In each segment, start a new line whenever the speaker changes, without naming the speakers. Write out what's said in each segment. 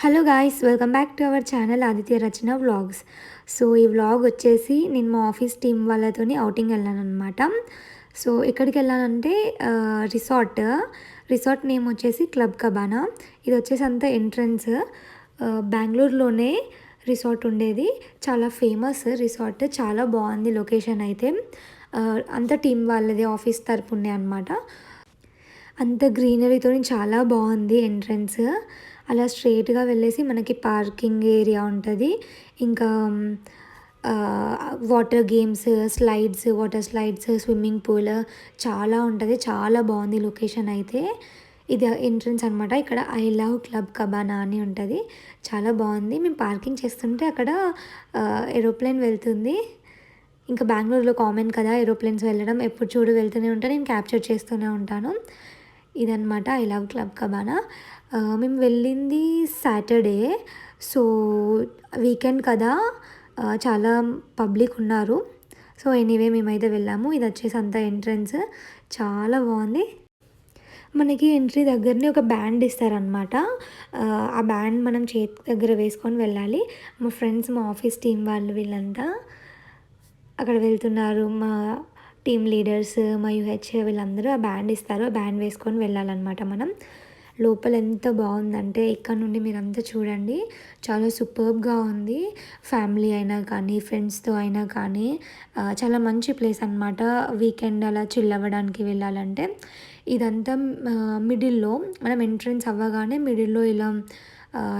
Hello guys, welcome back to our channel Aditya Rachana vlogs. So ఈ vlog వచ్చేసి నేను మా ఆఫీస్ టీమ్ వాళ్ళతోని ఔటింగ్ వెళ్ళాను అనమాట. సో ఎక్కడికి వెళ్ళానంటే రిసార్ట్ నేమ్ వచ్చేసి క్లబ్ కబానా. ఇది వచ్చేసి అంత ఎంట్రన్స్ బెంగళూరులోనే రిసార్ట్ ఉండేది. చాలా ఫేమస్ రిసార్ట్, చాలా బాగుంది లొకేషన్ అయితే. అంత టీం వాళ్ళది ఆఫీస్ తరపునే అనమాట. అంత గ్రీనరీతో చాలా బాగుంది ఎంట్రన్స్. అలా స్ట్రైట్గా వెళ్ళేసి మనకి పార్కింగ్ ఏరియా ఉంటుంది. ఇంకా water games, water slides, swimming pool చాలా ఉంటుంది. చాలా బాగుంది లొకేషన్ అయితే. ఇది ఎంట్రన్స్ అనమాట. ఇక్కడ ఐ లవ్ క్లబ్ కబానా అని ఉంటుంది. చాలా బాగుంది. మేము పార్కింగ్ చేస్తుంటే అక్కడ ఏరోప్లేన్ వెళ్తుంది. ఇంకా బెంగళూరులో కామన్ కదా ఏరోప్లేన్స్ వెళ్ళడం, ఎప్పుడు చూడు వెళ్తూనే ఉంటాను, నేను క్యాప్చర్ చేస్తూనే ఉంటాను. ఇదనమాట ఐ లవ్ క్లబ్ కబానా. మేము వెళ్ళింది సాటర్డే. సో వీకెండ్ కదా, చాలా పబ్లిక్ ఉన్నారు. సో ఎనీవే మేమైతే వెళ్ళాము. ఇది వచ్చేసి అంత ఎంట్రన్స్ చాలా బాగుంది. మనకి ఎంట్రీ దగ్గరనే ఒక బ్యాండ్ ఇస్తారనమాట. ఆ బ్యాండ్ మనం చేతి దగ్గర వేసుకొని వెళ్ళాలి. మా ఫ్రెండ్స్, మా ఆఫీస్ టీం వాళ్ళు వీళ్ళంతా అక్కడ వెళ్తున్నారు. మా టీమ్ లీడర్స్, మా యూహెచ్ వీళ్ళందరూ ఆ బ్యాండ్ ఇస్తారు. ఆ బ్యాండ్ వేసుకొని వెళ్ళాలన్నమాట మనం. లోపల ఎంత బాగుందంటే ఇక్కడ నుండి మీరంతా చూడండి, చాలా సూపర్బ్గా ఉంది. ఫ్యామిలీ అయినా కానీ, ఫ్రెండ్స్తో అయినా కానీ చాలా మంచి ప్లేస్ అనమాట. వీకెండ్ అలా చిల్ అవ్వడానికి వెళ్ళాలంటే. ఇదంతా మిడిల్లో మనం ఎంట్రన్స్ అవ్వగానే మిడిల్లో ఇలా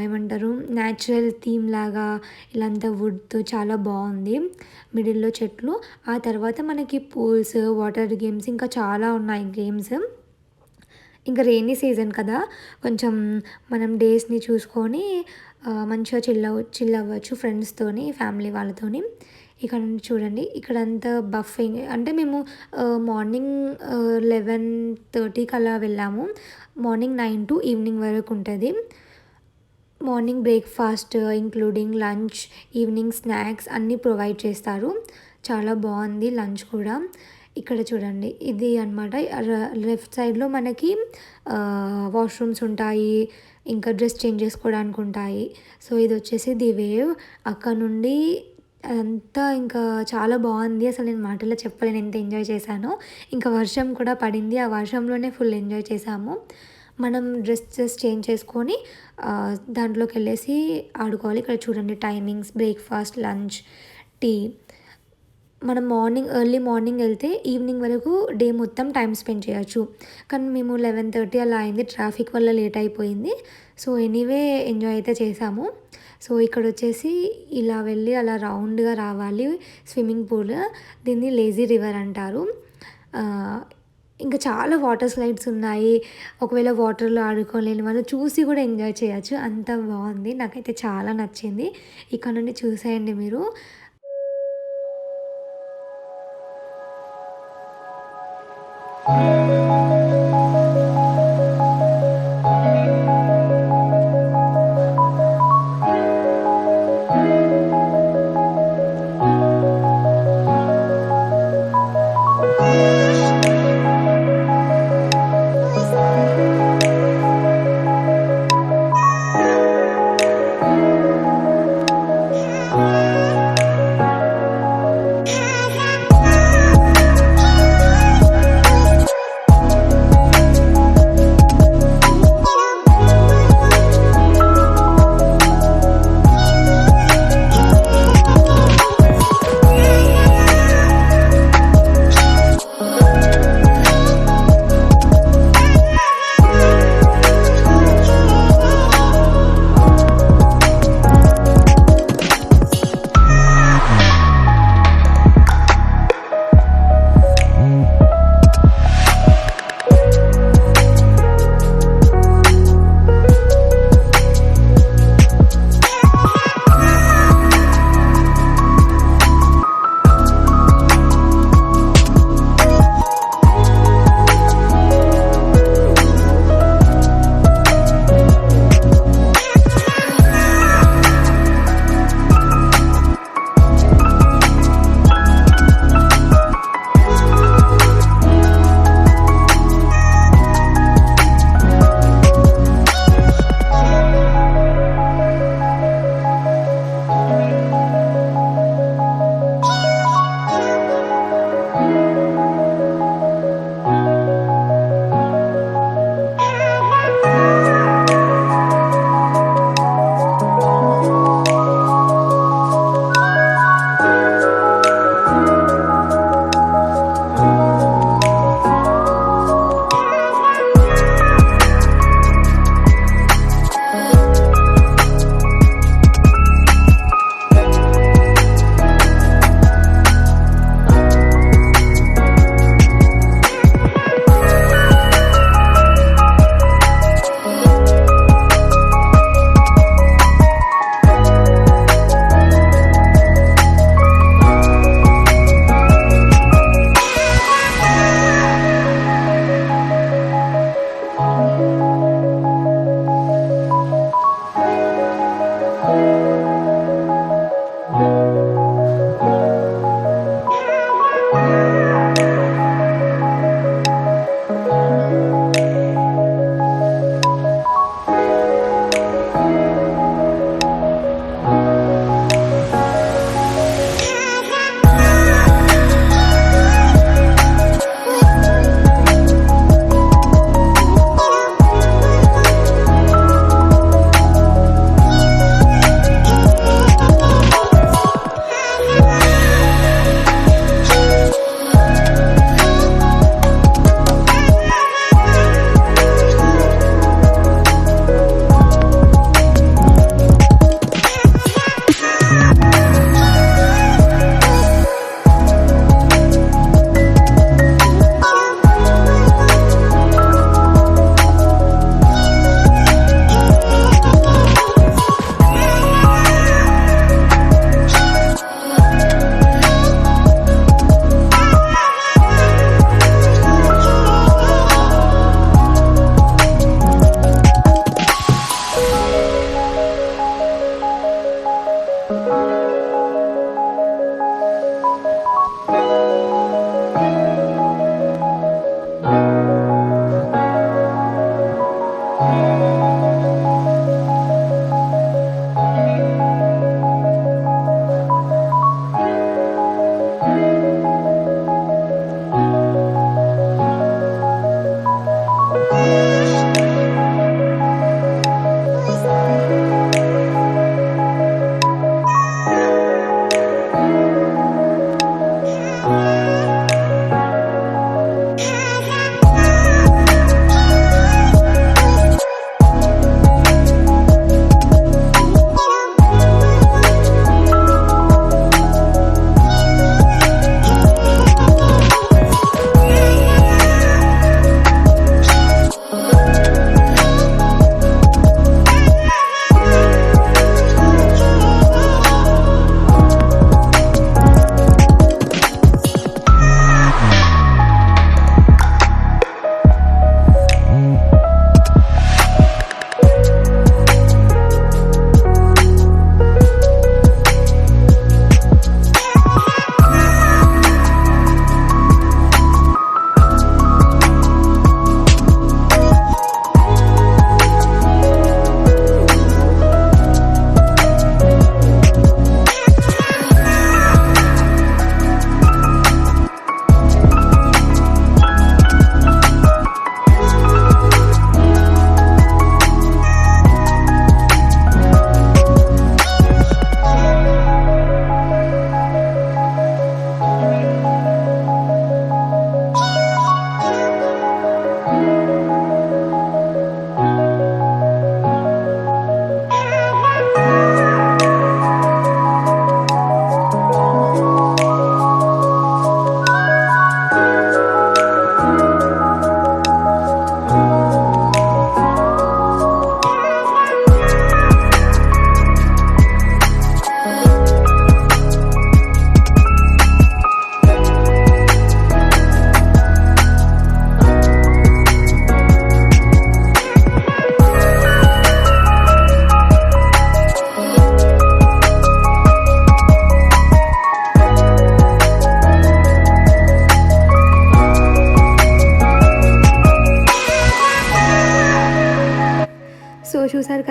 ఏమంటారు, న్యాచురల్ థీమ్ లాగా ఇలా అంతా వుడ్తో చాలా బాగుంది. మిడిల్లో చెట్లు, ఆ తర్వాత మనకి పూల్స్, వాటర్ గేమ్స్ ఇంకా చాలా ఉన్నాయి గేమ్స్. ఇంకా రెయినీ సీజన్ కదా, కొంచెం మనం డేస్ని చూసుకొని మంచిగా చిల్ అవ్వచ్చు ఫ్రెండ్స్తోని, ఫ్యామిలీ వాళ్ళతోని. ఇక్కడ నుండి చూడండి, ఇక్కడంతా బఫింగ్ అంటే మేము మార్నింగ్ 11:30కి అలా వెళ్ళాము. మార్నింగ్ 9 to ఈవినింగ్ వరకు ఉంటుంది. Morning breakfast including lunch, evening snacks అన్నీ ప్రొవైడ్ చేస్తారు. చాలా బాగుంది లంచ్ కూడా. ఇక్కడ చూడండి, ఇది అనమాట. లెఫ్ట్ సైడ్లో మనకి వాష్రూమ్స్ ఉంటాయి, ఇంకా డ్రెస్ చేంజ్ చేసుకోవడానికి ఉంటాయి. సో ఇది వచ్చేసి ది వేవ్. అక్కడ నుండి అదంతా ఇంకా చాలా బాగుంది. అసలు నేను మాటల్లో చెప్పలేను ఎంత ఎంజాయ్ చేశానో. ఇంకా వర్షం కూడా పడింది, ఆ వర్షంలోనే ఫుల్ ఎంజాయ్ చేసాము. మనం డ్రెస్సెస్ చేంజ్ చేసుకొని దాంట్లోకి వెళ్ళేసి ఆడుకోవాలి. ఇక్కడ చూడండి టైమింగ్స్, బ్రేక్ఫాస్ట్, లంచ్, టీ. మనం ఎర్లీ మార్నింగ్ వెళ్తే ఈవినింగ్ వరకు డే మొత్తం టైం స్పెండ్ చేయొచ్చు. కానీ మేము 11:30 అలా అయింది, ట్రాఫిక్ వల్ల లేట్ అయిపోయింది. సో ఎనీవే ఎంజాయ్ అయితే చేసాము. సో ఇక్కడ వచ్చేసి ఇలా వెళ్ళి అలా రౌండ్గా రావాలి. స్విమ్మింగ్ పూల్, దీన్ని లేజీ రివర్ అంటారు. ఇంకా చాలా వాటర్ స్లైడ్స్ ఉన్నాయి. ఒకవేళ వాటర్లో ఆడుకోలేని వాళ్ళు చూసి కూడా ఎంజాయ్ చేయొచ్చు, అంత బాగుంది. నాకైతే చాలా నచ్చింది. ఇక్కడ నుండి చూసేయండి మీరు.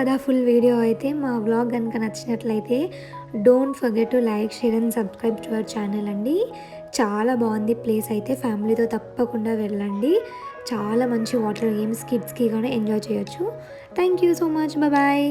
కదా ఫుల్ వీడియో అయితే. మా వ్లాగ్ కనుక నచ్చినట్లయితే don't forget to like, share and subscribe to our channel అండి. చాలా బాగుంది ప్లేస్ అయితే. ఫ్యామిలీతో తప్పకుండా వెళ్ళండి. చాలా మంచి వాటర్ గేమ్స్ కిడ్స్కి కూడా ఎంజాయ్ చేయొచ్చు. Thank you so much. Bye.